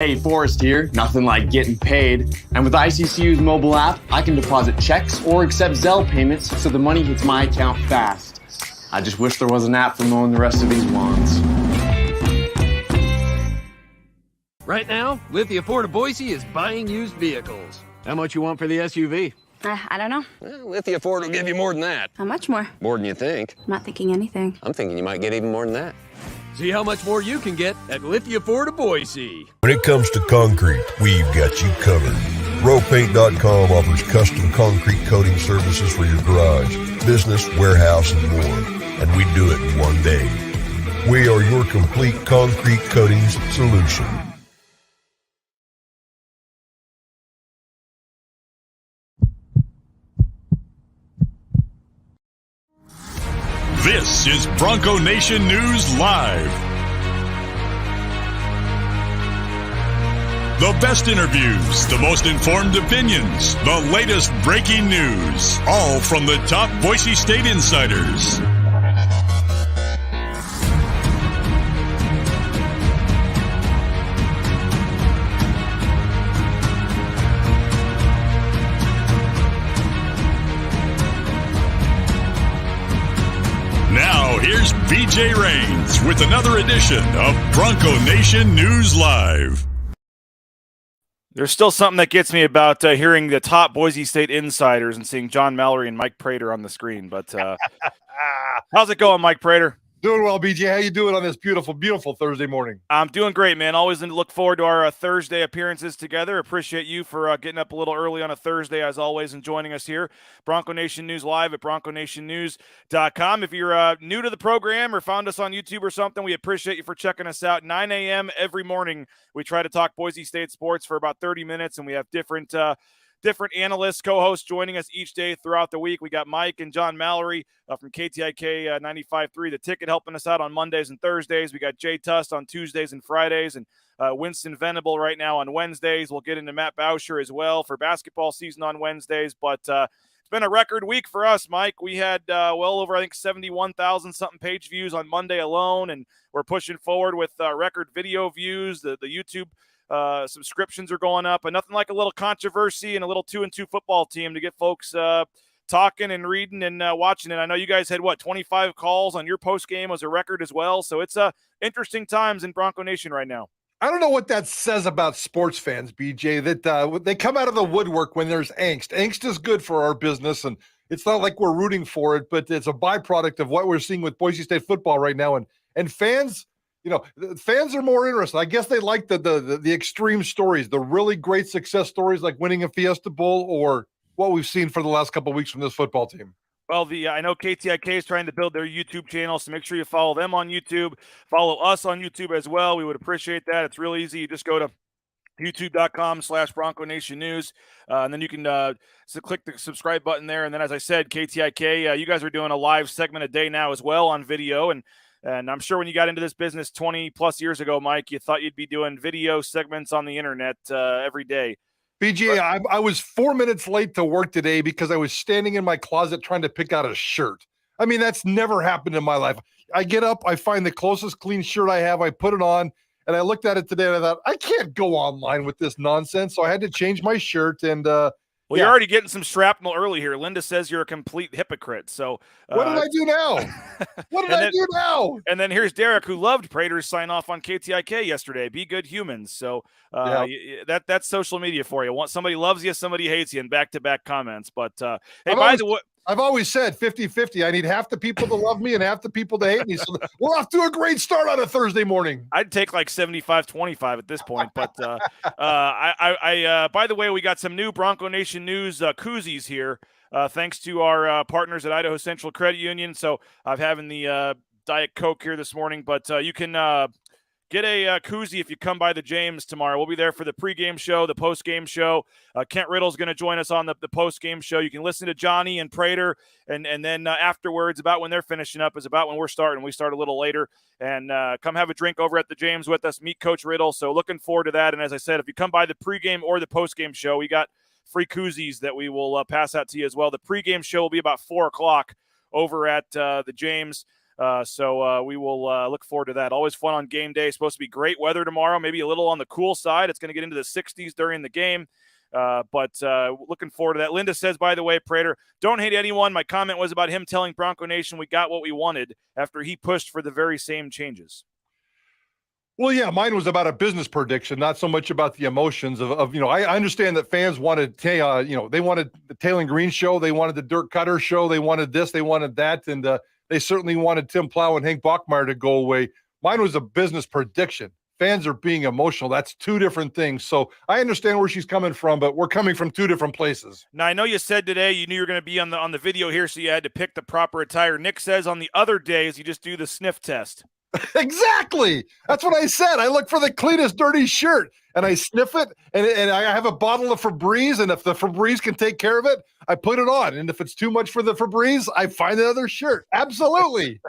Hey, Forrest here. Nothing like getting paid. And with ICCU's mobile app, I can deposit checks or accept Zelle payments so the money hits my account fast. I just wish there was an app for mowing the rest of these lawns. Right now, Lithia Ford of Boise is buying used vehicles. How much you want for the SUV? I don't know. Well, Lithia Ford will give you more than that. How much more? More than you think. I'm not thinking anything. I'm thinking you might get even more than that. See how much more you can get at Lithia Ford of Boise. When it comes to concrete, we've got you covered. RowPaint.com offers custom concrete coating services for your garage, business, warehouse, and more. And we do it in one day. We are your complete concrete coatings solution. This is Bronco Nation News Live. The best interviews, the most informed opinions, the latest breaking news, all from the top Boise State insiders. Now, here's BJ Rains with another edition of Bronco Nation News Live. There's still something that gets me about hearing the top Boise State insiders and seeing John Mallory and Mike Prater on the screen. But how's it going, Mike Prater? Doing well, BJ. How you doing on this beautiful, beautiful Thursday morning? I'm doing great, man. Always look forward to our Thursday appearances together. Appreciate you for getting up a little early on a Thursday, as always, and joining us here. Bronco Nation News Live at bronconationnews.com. If you're new to the program or found us on YouTube or something, we appreciate you for checking us out. 9 a.m. every morning, we try to talk Boise State sports for about 30 minutes, and we have different analysts, co-hosts joining us each day throughout the week. We got Mike and John Mallory from KTIK 95.3, The Ticket, helping us out on Mondays and Thursdays. We got Jay Tust on Tuesdays and Fridays, and Winston Venable right now on Wednesdays. We'll get into Matt Boucher as well for basketball season on Wednesdays. But it's been a record week for us, Mike. We had well over, I think, 71,000-something page views on Monday alone, and we're pushing forward with record video views. The YouTube subscriptions are going up, and nothing like a little controversy and a little 2-2 football team to get folks talking and reading and watching it. I know you guys had 25 calls on your post game as a record as well. So it's interesting times in Bronco Nation right now. I don't know what that says about sports fans, BJ, that they come out of the woodwork when there's angst. Angst is good for our business, and it's not like we're rooting for it, but it's a byproduct of what we're seeing with Boise State football right now. And fans, fans are more interested. I guess they like the extreme stories, the really great success stories like winning a Fiesta Bowl or what we've seen for the last couple of weeks from this football team. Well, I know KTIK is trying to build their YouTube channel, so make sure you follow them on YouTube. Follow us on YouTube as well. We would appreciate that. It's real easy. You just go to youtube.com/Bronco Nation News, and then you can click the subscribe button there. And then, as I said, KTIK, you guys are doing a live segment a day now as well on video. And I'm sure when you got into this business 20 plus years ago, Mike, you thought you'd be doing video segments on the internet every day. BJ, I was 4 minutes late to work today because I was standing in my closet trying to pick out a shirt. I mean, that's never happened in my life. I get up, I find the closest clean shirt I have, I put it on, and I looked at it today and I thought, I can't go online with this nonsense. So I had to change my shirt. And you're already getting some shrapnel early here. Linda says you're a complete hypocrite. So what did I do now? What did I do now? And then here's Derek, who loved Prater's sign off on KTIK yesterday. Be good humans. So that's social media for you. Somebody loves you, somebody hates you, in back-to-back comments. But hey, by the way, I've always said 50-50. I need half the people to love me and half the people to hate me. So we're off to a great start on a Thursday morning. I'd take like 75-25 at this point. But by the way, we got some new Bronco Nation News koozies here, thanks to our partners at Idaho Central Credit Union. So I'm having the Diet Coke here this morning, but you can get a koozie if you come by the James tomorrow. We'll be there for the pregame show, the postgame show. Kent Riddle's going to join us on the postgame show. You can listen to Johnny and Prater, and then afterwards, about when they're finishing up, is about when we're starting. We start a little later. And come have a drink over at the James with us. Meet Coach Riddle. So looking forward to that. And as I said, if you come by the pregame or the postgame show, we got free koozies that we will pass out to you as well. The pregame show will be about 4 o'clock over at the James. So we will look forward to that. Always fun on game day. Supposed to be great weather tomorrow, maybe a little on the cool side. It's going to get into the 60s during the game. But looking forward to that. Linda says, by the way, Prater, don't hate anyone. My comment was about him telling Bronco Nation we got what we wanted after he pushed for the very same changes. Well, yeah, mine was about a business prediction, not so much about the emotions of I understand that fans wanted, they wanted the Taylor and Green show. They wanted the Dirk Cutter show. They wanted this, they wanted that. And they certainly wanted Tim Plow and Hank Bachmeier to go away. Mine was a business prediction. Fans are being emotional. That's two different things. So I understand where she's coming from, but we're coming from two different places. Now, I know you said today you knew you were going to be on the video here, so you had to pick the proper attire. Nick says on the other days you just do the sniff test. Exactly. That's what I said. I look for the cleanest dirty shirt and I sniff it, and I have a bottle of Febreze, and if the Febreze can take care of it, I put it on. And if it's too much for the Febreze, I find another shirt. Absolutely.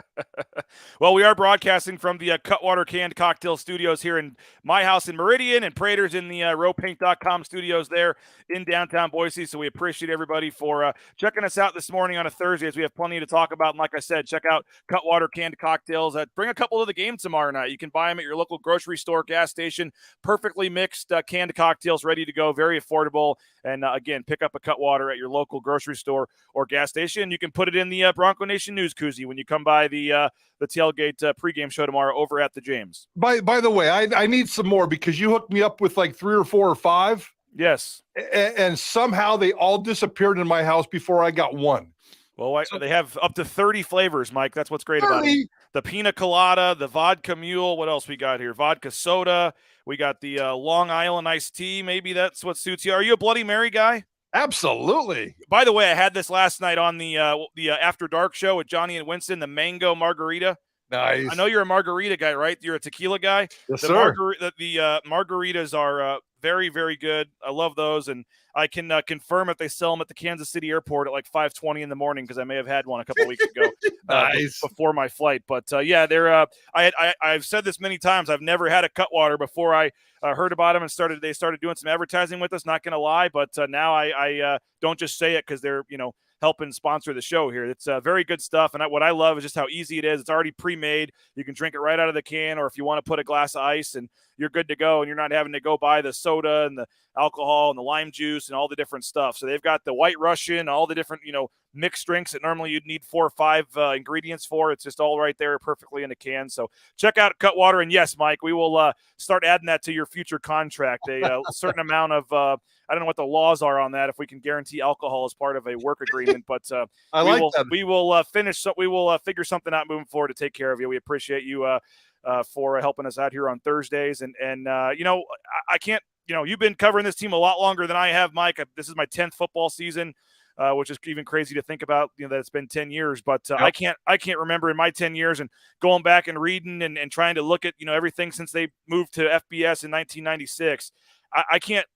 Well, we are broadcasting from the Cutwater Canned Cocktail Studios here in my house in Meridian, and Prater's in the rowpaint.com studios there in downtown Boise. So we appreciate everybody for checking us out this morning on a Thursday, as we have plenty to talk about. And like I said, check out Cutwater Canned Cocktails. Bring a couple to the game tomorrow night. You can buy them at your local grocery store, gas station. Perfectly mixed canned cocktails ready to go, very affordable. And again, pick up a Cutwater at your local grocery store or gas station. You can put it in the Bronco Nation news koozie when you come by the tailgate pregame show tomorrow over at the James. By the way, I need some more, because you hooked me up with like 3 or 4 or 5. Yes. And somehow they all disappeared in my house before I got one. Well, they have up to 30 flavors, Mike. That's what's great about it. The pina colada, the vodka mule. What else we got here? Vodka soda. We got the Long Island iced tea. Maybe that's what suits you. Are you a Bloody Mary guy? Absolutely. By the way, I had this last night on the After Dark show with Johnny and Winston, the mango margarita. Nice. I know you're a margarita guy, right? You're a tequila guy. Yes, the sir. The margaritas are very, very good. I love those, and I can confirm if they sell them at the Kansas City airport at like 5:20 in the morning, because I may have had one a couple weeks ago Nice. before my flight. But yeah, they're. I've said this many times. I've never had a Cutwater before I heard about them and they started doing some advertising with us. Not gonna lie, but now I don't just say it because they're helping sponsor the show here. It's very good stuff, and what I love is just how easy it is. It's already pre-made. You can drink it right out of the can, or if you want to put a glass of ice, and you're good to go, and you're not having to go buy the soda and the alcohol and the lime juice and all the different stuff. So they've got the White Russian, all the different mixed drinks that normally you'd need 4 or 5 ingredients for. It's just all right there perfectly in a can. So check out Cutwater, and yes, Mike, we will start adding that to your future contract. A certain amount of I don't know what the laws are on that, if we can guarantee alcohol as part of a work agreement, but I like that. We will figure something out moving forward to take care of you. We appreciate you for helping us out here on Thursdays. And I can't, you've been covering this team a lot longer than I have, Mike. This is my 10th football season, which is even crazy to think about, that it's been 10 years, but Yep. I can't remember in my 10 years and going back and reading and trying to look at, everything since they moved to FBS in 1996. I can't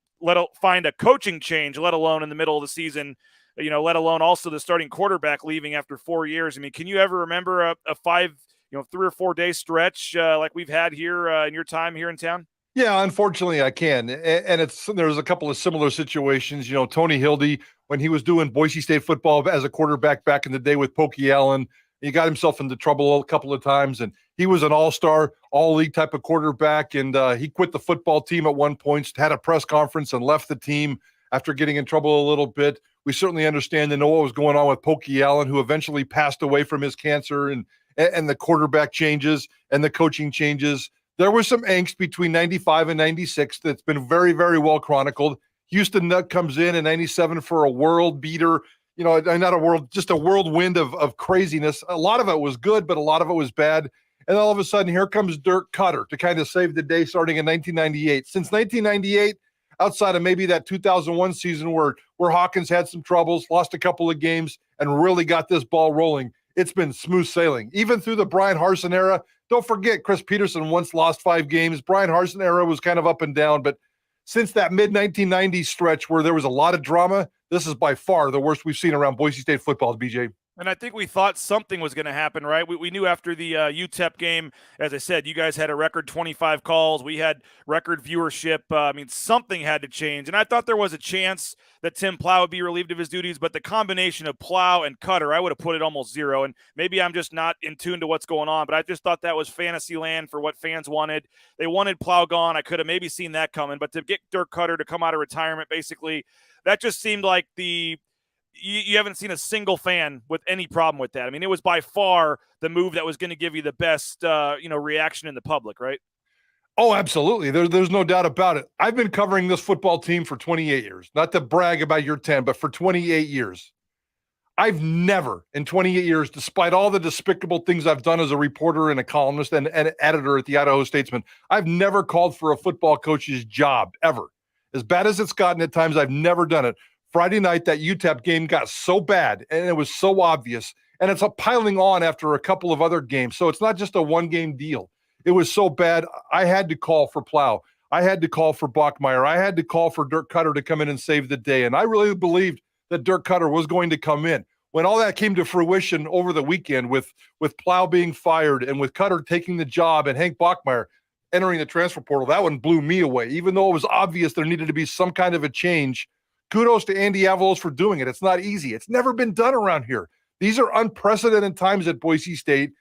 find a coaching change, let alone in the middle of the season, let alone also the starting quarterback leaving after 4 years. I mean, can you ever remember a 3 or 4 day stretch like we've had here in your time here in town? Yeah, unfortunately I can. And there's a couple of similar situations. Tony Hildy, when he was doing Boise State football as a quarterback back in the day with Pokey Allen, he got himself into trouble a couple of times, and he was an all-star, all-league type of quarterback, and he quit the football team at one point, had a press conference and left the team after getting in trouble a little bit. We certainly understand and know what was going on with Pokey Allen, who eventually passed away from his cancer, and the quarterback changes and the coaching changes. There was some angst between 95 and 96 that's been very, very well chronicled. Houston Nutt comes in 97 for a world beater, just a whirlwind of craziness. A lot of it was good, but a lot of it was bad. And all of a sudden, here comes Dirk Cutter to kind of save the day starting in 1998. Since 1998, outside of maybe that 2001 season where Hawkins had some troubles, lost a couple of games, and really got this ball rolling, it's been smooth sailing. Even through the Brian Harsin era, don't forget Chris Peterson once lost 5 games. Brian Harsin era was kind of up and down, but since that mid-1990s stretch where there was a lot of drama, this is by far the worst we've seen around Boise State football, BJ. And I think we thought something was going to happen, right? We knew after the UTEP game, as I said, you guys had a record 25 calls. We had record viewership. I mean, something had to change. And I thought there was a chance that Tim Plow would be relieved of his duties, but the combination of Plow and Cutter, I would have put it almost zero. And maybe I'm just not in tune to what's going on, but I just thought that was fantasy land for what fans wanted. They wanted Plow gone. I could have maybe seen that coming, but to get Dirk Cutter to come out of retirement, basically, that just seemed like you haven't seen a single fan with any problem with that. I mean, it was by far the move that was going to give you the best, reaction in the public, right? Oh, absolutely. There's no doubt about it. I've been covering this football team for 28 years. Not to brag about your 10, but for 28 years. I've never, in 28 years, despite all the despicable things I've done as a reporter and a columnist and an editor at the Idaho Statesman, I've never called for a football coach's job, ever. As bad as it's gotten at times, I've never done it. Friday night, that UTEP game got so bad, and it was so obvious, and it's piling on after a couple of other games, so it's not just a one-game deal. It was so bad, I had to call for Plow. I had to call for Bachmeier. I had to call for Dirk Cutter to come in and save the day, and I really believed that Dirk Cutter was going to come in. When all that came to fruition over the weekend with Plow being fired and with Cutter taking the job and Hank Bachmeier entering the transfer portal, that one blew me away, even though it was obvious there needed to be some kind of a change. Kudos to Andy Avalos for doing it. It's not easy. It's never been done around here. These are unprecedented times at Boise State,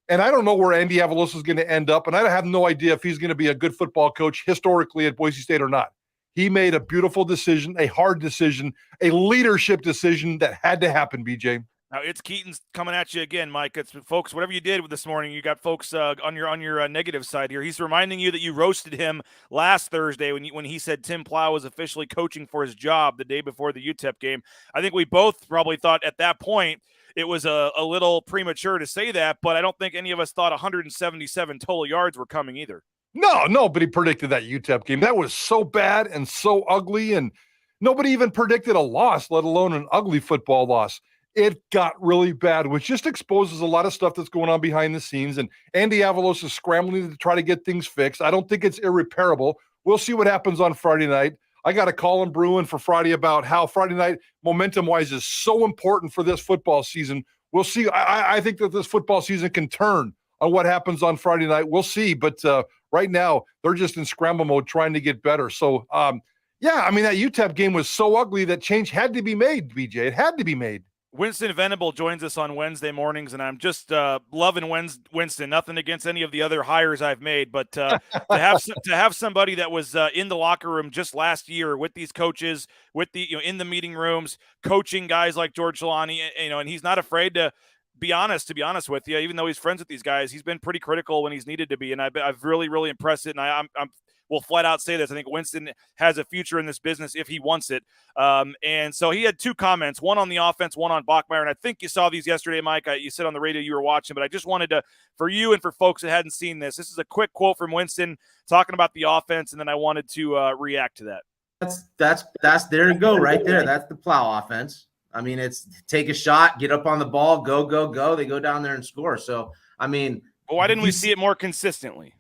and I don't know where Andy Avalos is going to end up, and I have no idea if he's going to be a good football coach historically at Boise State or not. He made a beautiful decision, a hard decision, a leadership decision that had to happen, BJ. Now it's Keaton's coming at you again, Mike. It's folks. Whatever you did this morning, you got folks on your negative side here. He's reminding you that you roasted him last Thursday when he said Tim Plow was officially coaching for his job the day before the UTEP game. I think we both probably thought at that point it was a little premature to say that, but I don't think any of us thought 177 total yards were coming either. No, nobody predicted that UTEP game. That was so bad and so ugly, and nobody even predicted a loss, let alone an ugly football loss. It got really bad, which just exposes a lot of stuff that's going on behind the scenes. And Andy Avalos is scrambling to try to get things fixed. I don't think it's irreparable. We'll see what happens on Friday night. I got a call in brewing for Friday about how Friday night momentum-wise is so important for this football season. We'll see. I think that this football season can turn on what happens on Friday night. We'll see. But right now, they're just in scramble mode trying to get better. So, that UTEP game was so ugly that change had to be made, BJ. It had to be made. Winston Venable joins us on Wednesday mornings, and I'm just loving Winston. Nothing against any of the other hires I've made, but to have somebody that was in the locker room just last year with these coaches, with the in the meeting rooms, coaching guys like George Jelani, and he's not afraid to be honest. To be honest with you, even though he's friends with these guys, he's been pretty critical when he's needed to be, and I've really, really impressed it. And I'm will flat out say this. I think Winston has a future in this business if he wants it. And so he had two comments, one on the offense, one on Bachmeier. And I think you saw these yesterday, Mike. You said on the radio you were watching, but I just wanted to, for you and for folks that hadn't seen this is a quick quote from Winston talking about the offense. And then I wanted to react to that. That's there you go right there. That's the Plow offense. I mean, it's take a shot, get up on the ball, go, go, go. They go down there and score. So, I mean, well, why didn't we see it more consistently?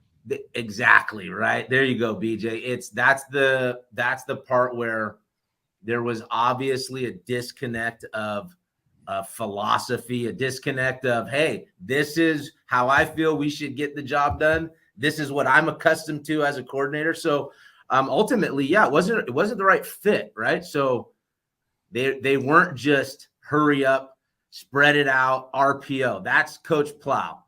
Exactly right. There you go, BJ. That's the part where there was obviously a disconnect of philosophy, a disconnect of, hey, this is how I feel we should get the job done. This is what I'm accustomed to as a coordinator. So ultimately, yeah, it wasn't the right fit, right? So they weren't just hurry up, spread it out, RPO. That's Coach Plow.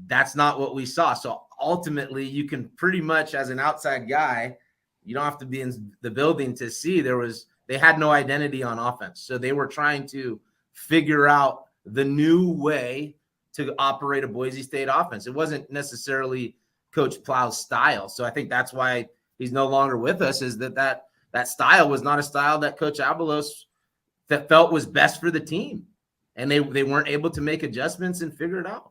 That's not what we saw. So ultimately, you can pretty much, as an outside guy, you don't have to be in the building to see they had no identity on offense. So they were trying to figure out the new way to operate a Boise State offense. It wasn't necessarily Coach Plow's style. So I think that's why he's no longer with us, is that style was not a style that Coach Avalos that felt was best for the team. And they weren't able to make adjustments and figure it out.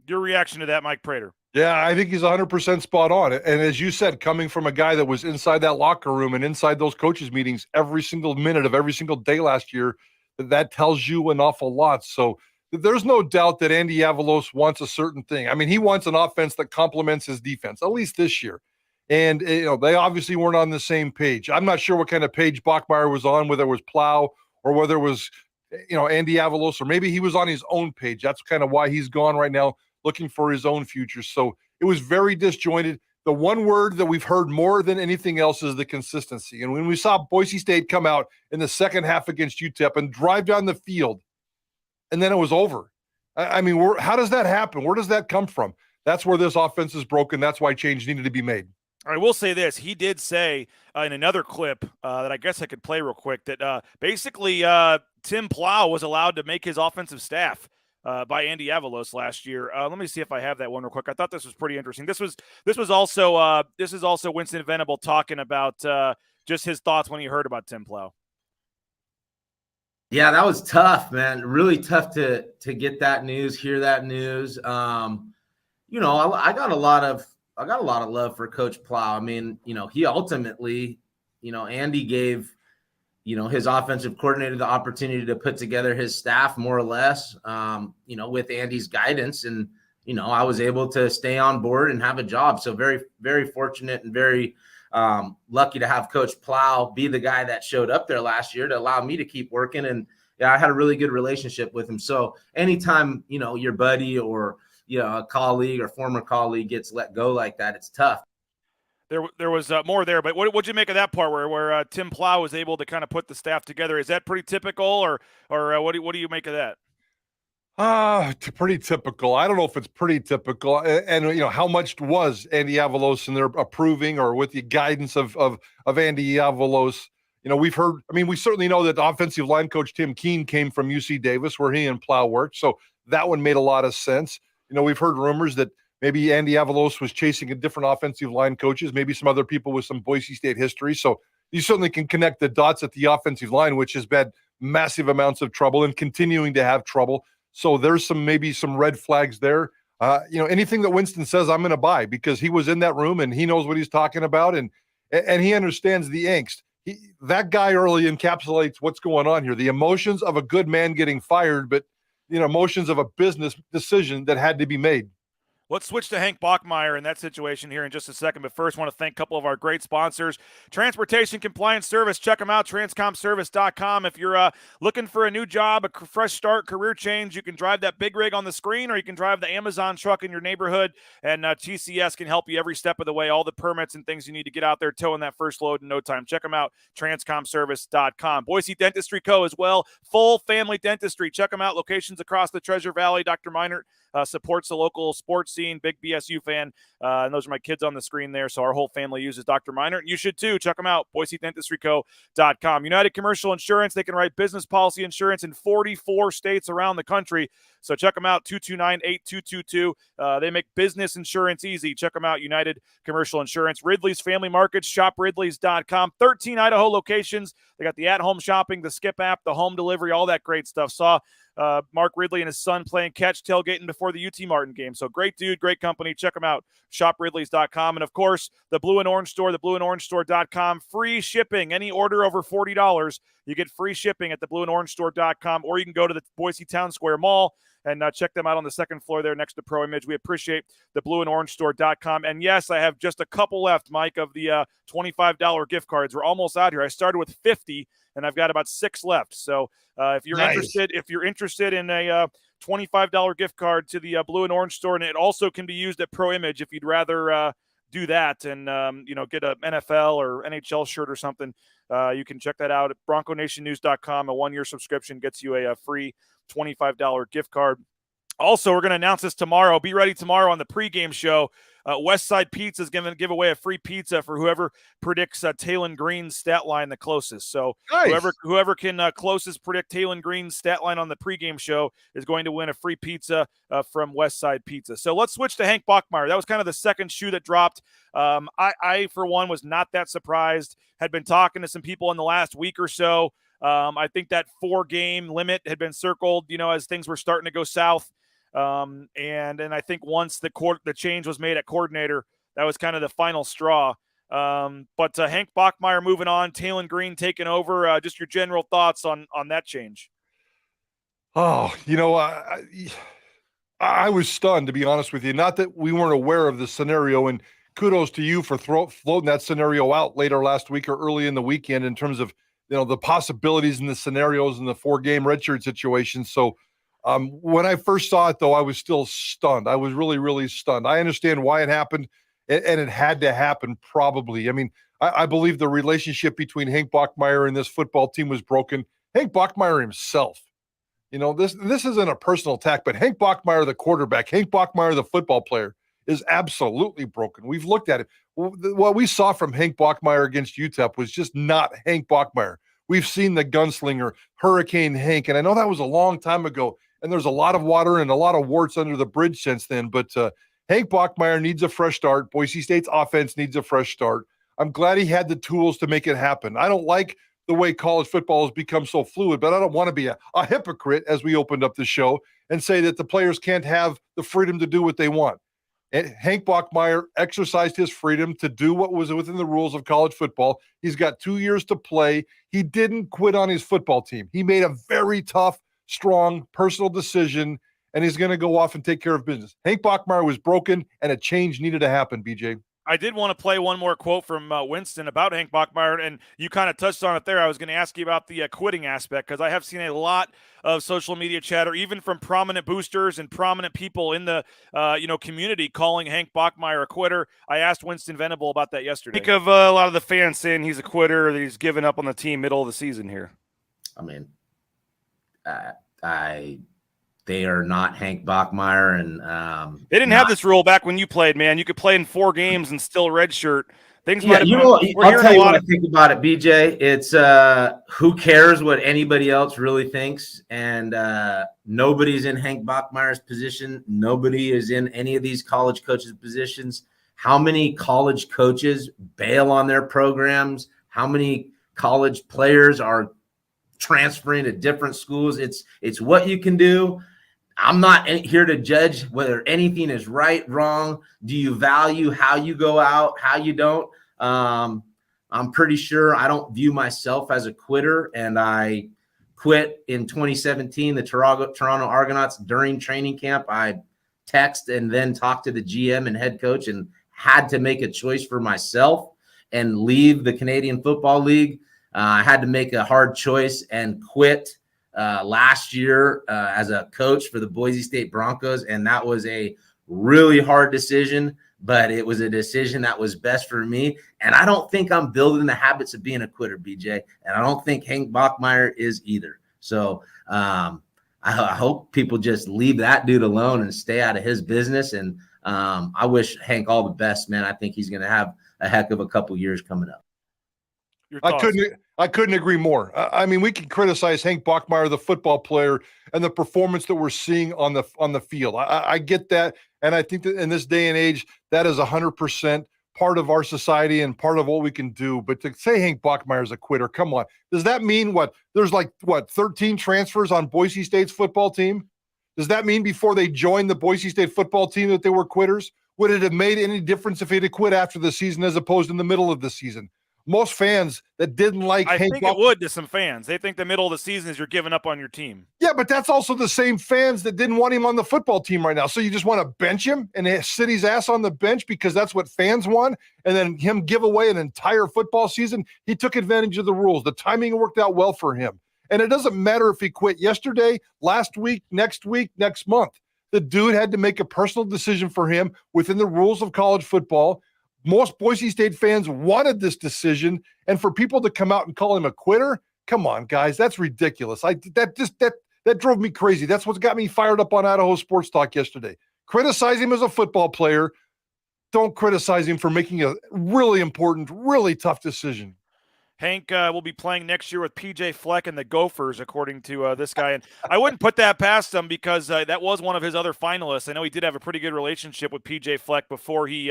Your reaction to that, Mike Prater? Yeah, I think he's 100% spot on. And as you said, coming from a guy that was inside that locker room and inside those coaches' meetings every single minute of every single day last year, that tells you an awful lot. So there's no doubt that Andy Avalos wants a certain thing. I mean, he wants an offense that complements his defense, at least this year. And, they obviously weren't on the same page. I'm not sure what kind of page Bachmeier was on, whether it was Plow or whether it was Andy Avalos, or maybe he was on his own page. That's kind of why he's gone right now, looking for his own future. So it was very disjointed. The one word that we've heard more than anything else is the consistency. And when we saw Boise State come out in the second half against UTEP and drive down the field, and then it was over. I mean, how does that happen? Where does that come from? That's where this offense is broken. That's why change needed to be made. I will say this. He did say in another clip that I guess I could play real quick that basically Tim Plow was allowed to make his offensive staff by Andy Avalos last year. Let me see if I have that one real quick. I thought this was pretty interesting. This is also Winston Venable talking about just his thoughts when he heard about Tim Plow. Yeah, that was tough, man. Really tough to get that news, hear that news. I got a lot of love for Coach Plow. I mean, he ultimately, Andy gave, his offensive coordinator the opportunity to put together his staff more or less, with Andy's guidance. And, I was able to stay on board and have a job. So very, very fortunate and very lucky to have Coach Plow be the guy that showed up there last year to allow me to keep working. And yeah, I had a really good relationship with him. So anytime, your buddy or, a colleague or former colleague gets let go like that, it's tough. There was more there, but what'd you make of that part where Tim Plow was able to kind of put the staff together? Is that pretty typical, or what do you make of that? Pretty typical. I don't know if it's pretty typical, and how much was Andy Avalos in there approving or with the guidance of Andy Avalos? We've heard. I mean, we certainly know that offensive line coach Tim Keene came from UC Davis, where he and Plow worked, so that one made a lot of sense. We've heard rumors that maybe Andy Avalos was chasing a different offensive line coaches, maybe some other people with some Boise State history. So you certainly can connect the dots at the offensive line, which has had massive amounts of trouble and continuing to have trouble. So there's maybe some red flags there. Anything that Winston says, I'm going to buy, because he was in that room and he knows what he's talking about, and he understands the angst. That guy early encapsulates what's going on here. The emotions of a good man getting fired, but emotions of a business decision that had to be made. Let's switch to Hank Bachmeier in that situation here in just a second. But first, I want to thank a couple of our great sponsors. Transportation Compliance Service. Check them out, transcomservice.com. If you're looking for a new job, a fresh start, career change, you can drive that big rig on the screen, or you can drive the Amazon truck in your neighborhood, and TCS can help you every step of the way, all the permits and things you need to get out there towing that first load in no time. Check them out, transcomservice.com. Boise Dentistry Co. as well, full family dentistry. Check them out, locations across the Treasure Valley. Dr. Meinert supports the local sports scene, big BSU fan, and those are my kids on the screen there, so our whole family uses Dr. Meinert, and you should too. Check them out, BoiseDentistryCo.com. United Commercial Insurance, they can write business policy insurance in 44 states around the country, so check them out, 229-8222. They make business insurance easy. Check them out, United Commercial Insurance. Ridley's Family Markets, shopridleys.com. 13 Idaho locations. They got the at-home shopping, the Skip app, the home delivery, all that great stuff. Saw Mark Ridley and his son playing catch tailgating before the UT Martin game. So great dude, great company. Check them out, shopridleys.com. And, of course, the Blue and Orange Store, theblueandorangestore.com. Free shipping. Any order over $40, you get free shipping at theblueandorangestore.com, or you can go to the Boise Town Square Mall and check them out on the second floor there next to Pro Image. We appreciate the blueandorangestore.com. And, yes, I have just a couple left, Mike, of the $25 gift cards. We're almost out here. I started with 50, and I've got about 6 left. So if you're interested in a $25 gift card to the Blue and Orange Store, and it also can be used at Pro Image if you'd rather do that and get an NFL or NHL shirt or something, you can check that out at BroncoNationNews.com. A 1-year subscription gets you a free $25 gift card. Also, we're going to announce this tomorrow. Be ready tomorrow on the pregame show. Westside Pizza is going to give away a free pizza for whoever predicts Talon Green's stat line the closest. So nice. whoever can closest predict Talon Green's stat line on the pregame show is going to win a free pizza from Westside Pizza. So let's switch to Hank Bachmeier. That was kind of the second shoe that dropped. I, for one, was not that surprised. Had been talking to some people in the last week or so. I think that 4-game limit had been circled, as things were starting to go south. And I think once the change was made at coordinator, that was kind of the final straw. But Hank Bachmeier moving on, Talon Green taking over. Just your general thoughts on that change. Oh, I was stunned, to be honest with you. Not that we weren't aware of the scenario, and kudos to you for floating that scenario out later last week or early in the weekend in terms of the possibilities and the scenarios in the 4-game redshirt situation. So when I first saw it, though, I was still stunned. I was really, really stunned. I understand why it happened, and it had to happen probably. I mean, I believe the relationship between Hank Bachmeier and this football team was broken. Hank Bachmeier himself, this isn't a personal attack, but Hank Bachmeier, the quarterback, Hank Bachmeier, the football player, is absolutely broken. We've looked at it. What we saw from Hank Bachmeier against UTEP was just not Hank Bachmeier. We've seen the gunslinger, Hurricane Hank, and I know that was a long time ago, and there's a lot of water and a lot of warts under the bridge since then, but Hank Bachmeier needs a fresh start. Boise State's offense needs a fresh start. I'm glad he had the tools to make it happen. I don't like the way college football has become so fluid, but I don't want to be a hypocrite, as we opened up the show, and say that the players can't have the freedom to do what they want. And Hank Bachmeier exercised his freedom to do what was within the rules of college football. He's got 2 years to play. He didn't quit on his football team. He made a very tough, strong, personal decision, and he's going to go off and take care of business. Hank Bachmeier was broken, and a change needed to happen, BJ. I did want to play one more quote from Winston about Hank Bachmeier, and you kind of touched on it there. I was going to ask you about the quitting aspect, because I have seen a lot of social media chatter, even from prominent boosters and prominent people in the community, calling Hank Bachmeier a quitter. I asked Winston Venable about that yesterday. Think of a lot of the fans saying he's a quitter, that he's given up on the team middle of the season here. I mean, they are not Hank Bachmeier, and they didn't have this rule back when you played, man. You could play in 4 games and still redshirt. Things might have I'll tell you what I think about it, BJ. It's who cares what anybody else really thinks, and nobody's in Hank Bachmeier's position. Nobody is in any of these college coaches' positions. How many college coaches bail on their programs? How many college players are transferring to different schools? It's what you can do. I'm not here to judge whether anything is right, wrong. Do you value how you go out, how you don't? I'm pretty sure I don't view myself as a quitter, and I quit in 2017, the Toronto Argonauts during training camp. I text and then talked to the GM and head coach and had to make a choice for myself and leave the Canadian Football League. I had to make a hard choice and quit last year as a coach for the Boise State Broncos, and that was a really hard decision, but it was a decision that was best for me. And I don't think I'm building the habits of being a quitter, BJ, and I don't think Hank Bachmeier is either. So I hope people just leave that dude alone and stay out of his business. And I wish Hank all the best, man. I think he's going to have a heck of a couple years coming up. I couldn't agree more. I mean, we can criticize Hank Bachmeier, the football player, and the performance that we're seeing on the field. I get that, and I think that in this day and age, that is 100% part of our society and part of what we can do. But to say Hank Bachmeier is a quitter, come on. Does that mean there's 13 transfers on Boise State's football team? Does that mean before they joined the Boise State football team that they were quitters? Would it have made any difference if he had quit after the season as opposed in the middle of the season? Most fans that didn't like Hank think it would to some fans. They think the middle of the season is you're giving up on your team. Yeah, but that's also the same fans that didn't want him on the football team right now. So you just want to bench him and sit his ass on the bench because that's what fans want, and then him give away an entire football season? He took advantage of the rules. The timing worked out well for him. And it doesn't matter if he quit yesterday, last week, next month. The dude had to make a personal decision for him within the rules of college football. Most Boise State fans wanted this decision, and for people to come out and call him a quitter, come on, guys, that's ridiculous. That drove me crazy. That's what got me fired up on Idaho Sports Talk yesterday. Criticize him as a football player. Don't criticize him for making a really important, really tough decision. Hank will be playing next year with PJ Fleck and the Gophers, according to this guy. And I wouldn't put that past him because that was one of his other finalists. I know he did have a pretty good relationship with PJ Fleck before he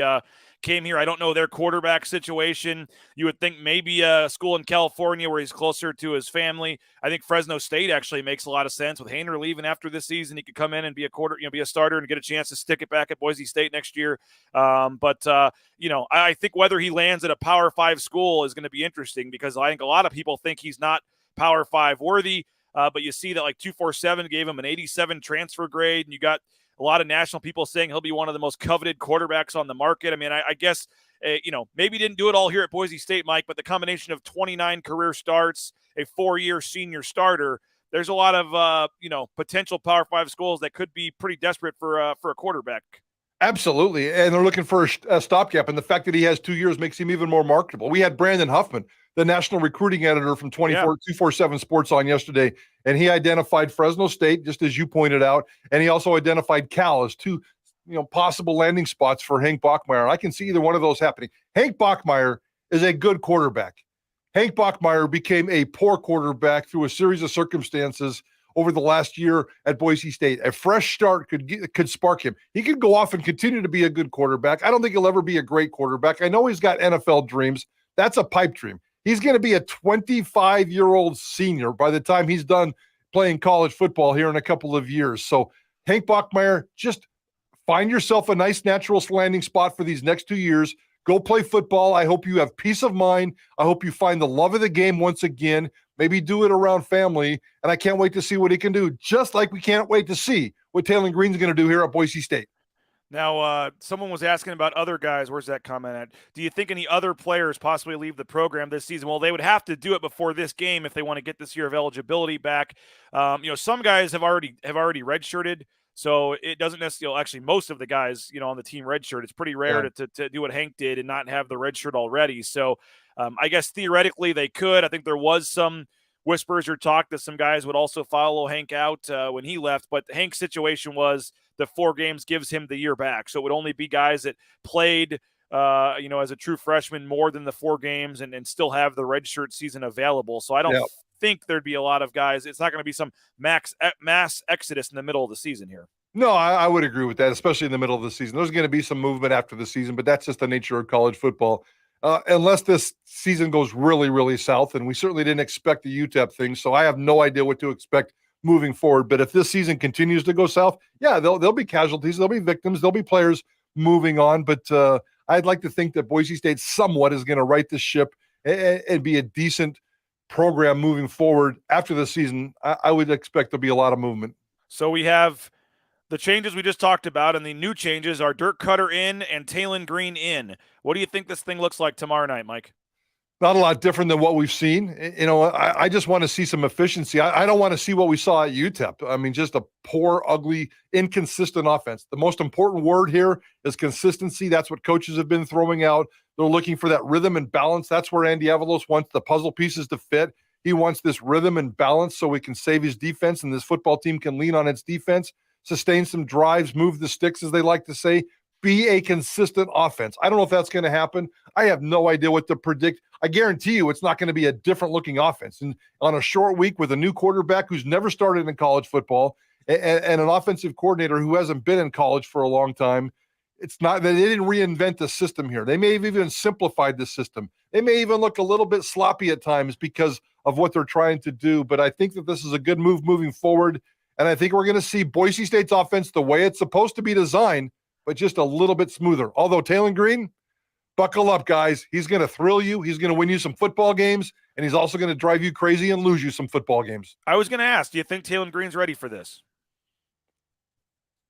came here. I don't know their quarterback situation. You would think maybe a school in California where he's closer to his family. I think Fresno State actually makes a lot of sense. With Haener leaving after this season, he could come in and be a starter and get a chance to stick it back at Boise State next year. I think whether he lands at a Power 5 school is going to be interesting because I think a lot of people think he's not Power 5 worthy. But you see that 247 gave him an 87 transfer grade, and you got a lot of national people saying he'll be one of the most coveted quarterbacks on the market. I mean, I guess, maybe he didn't do it all here at Boise State, Mike, but the combination of 29 career starts a 4-year senior starter. There's a lot of potential Power 5 schools that could be pretty desperate for a quarterback. Absolutely, and they're looking for a stopgap, and the fact that he has 2 years makes him even more marketable. We had Brandon Huffman, the national recruiting editor from 247 Sports on yesterday, and he identified Fresno State, just as you pointed out, and he also identified Cal as two possible landing spots for Hank Bachmeier. I can see either one of those happening. Hank Bachmeier is a good quarterback. Hank Bachmeier became a poor quarterback through a series of circumstances over the last year at Boise State. A fresh start could spark him. He could go off and continue to be a good quarterback. I don't think he'll ever be a great quarterback. I know he's got NFL dreams. That's a pipe dream. He's going to be a 25-year-old senior by the time he's done playing college football here in a couple of years. So Hank Bachmeier, just find yourself a nice natural landing spot for these next 2 years. Go play football. I hope you have peace of mind. I hope you find the love of the game once again. Maybe do it around family. And I can't wait to see what he can do, just like we can't wait to see what Taylor Green's going to do here at Boise State. Now, someone was asking about other guys. Where's that comment at? Do you think any other players possibly leave the program this season? Well, they would have to do it before this game if they want to get this year of eligibility back. Some guys have already redshirted. So it doesn't necessarily, actually, most of the guys, on the team redshirt, it's pretty rare to do what Hank did and not have the redshirt already. So I guess theoretically they could. I think there was some whispers or talk that some guys would also follow Hank out when he left. But Hank's situation was the 4 games gives him the year back. So it would only be guys that played, as a true freshman more than the 4 games and still have the redshirt season available. So I don't think there'd be a lot of guys. It's not going to be some mass exodus in the middle of the season here. No, I would agree with that, especially in the middle of the season. There's going to be some movement after the season, but that's just the nature of college football. Unless this season goes really, really south, and we certainly didn't expect the UTEP thing, so I have no idea what to expect moving forward. But if this season continues to go south, there'll be casualties, there'll be victims, there'll be players moving on. But I'd like to think that Boise State somewhat is going to right the ship and be a decent program moving forward after the season. I would expect there'll be a lot of movement. So we have the changes we just talked about, and the new changes are Dirk Koetter in and Taylon Green in. What do you think this thing looks like tomorrow night, Mike? Not a lot different than what we've seen. I just want to see some efficiency. I don't want to see what we saw at UTEP. I mean, just a poor, ugly, inconsistent offense. The most important word here is consistency. That's what coaches have been throwing out. They're looking for that rhythm and balance. That's where Andy Avalos wants the puzzle pieces to fit. He wants this rhythm and balance so he can save his defense and this football team can lean on its defense, sustain some drives, move the sticks, as they like to say, be a consistent offense. I don't know if that's going to happen. I have no idea what to predict. I guarantee you it's not going to be a different looking offense. And on a short week with a new quarterback who's never started in college football and an offensive coordinator who hasn't been in college for a long time, it's not that they didn't reinvent the system here. They may have even simplified the system. They may even look a little bit sloppy at times because of what they're trying to do. But I think that this is a good move moving forward. And I think we're going to see Boise State's offense the way it's supposed to be designed, but just a little bit smoother. Although Taylon Green, buckle up, guys. He's going to thrill you. He's going to win you some football games, and he's also going to drive you crazy and lose you some football games. I was going to ask, do you think Taylon Green's ready for this?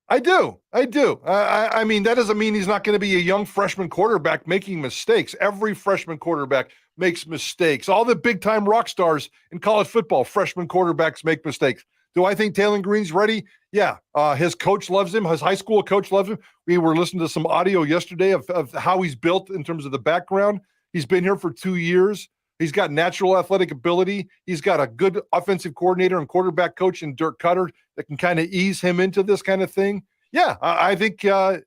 I do. I mean, that doesn't mean he's not going to be a young freshman quarterback making mistakes. Every freshman quarterback makes mistakes. All the big-time rock stars in college football, freshman quarterbacks make mistakes. Do I think Taylon Green's ready? Yeah. His coach loves him. His high school coach loves him. We were listening to some audio yesterday of how he's built in terms of the background. He's been here for 2 years. He's got natural athletic ability. He's got a good offensive coordinator and quarterback coach in Dirk Koetter that can kind of ease him into this kind of thing. Yeah, I think the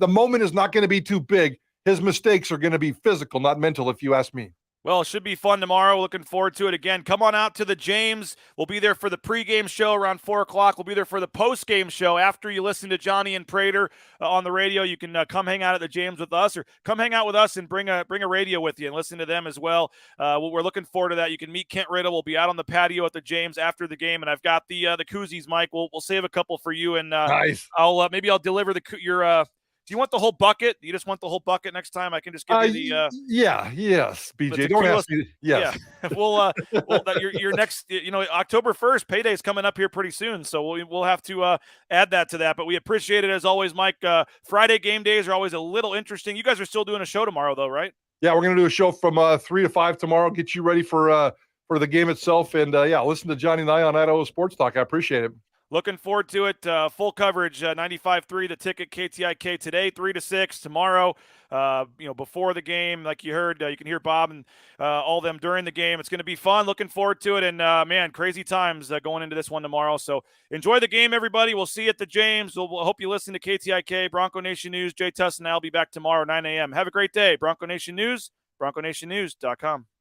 moment is not going to be too big. His mistakes are going to be physical, not mental, if you ask me. Well, it should be fun tomorrow. Looking forward to it again. Come on out to the James. We'll be there for the pregame show around 4 o'clock. We'll be there for the postgame show after you listen to Johnny and Prater on the radio. You can come hang out at the James with us, or come hang out with us and bring a radio with you and listen to them as well. We're looking forward to that. You can meet Kent Riddle. We'll be out on the patio at the James after the game, and I've got the koozies, Mike. We'll save a couple for you, and nice. Maybe I'll deliver your. Do you want the whole bucket? You just want the whole bucket next time? I can just give you the. Yes, BJ. Don't ask me. Yes. Yeah. Your next, October 1st, payday is coming up here pretty soon, so we'll have to add that to that. But we appreciate it as always, Mike. Friday game days are always a little interesting. You guys are still doing a show tomorrow, though, right? Yeah, we're going to do a show from 3 to 5 tomorrow. Get you ready for for the game itself. And listen to Johnny and I on Idaho Sports Talk. I appreciate it. Looking forward to it. Full coverage, 95.3 The Ticket, KTIK today, 3 to 6 tomorrow. Before the game, like you heard, you can hear Bob and all them during the game. It's going to be fun. Looking forward to it. And, man, crazy times going into this one tomorrow. So enjoy the game, everybody. We'll see you at the James. We'll hope you listen to KTIK, Bronco Nation News. Jay Tuss and I will be back tomorrow, 9 a.m. Have a great day. Bronco Nation News, BroncoNationNews.com.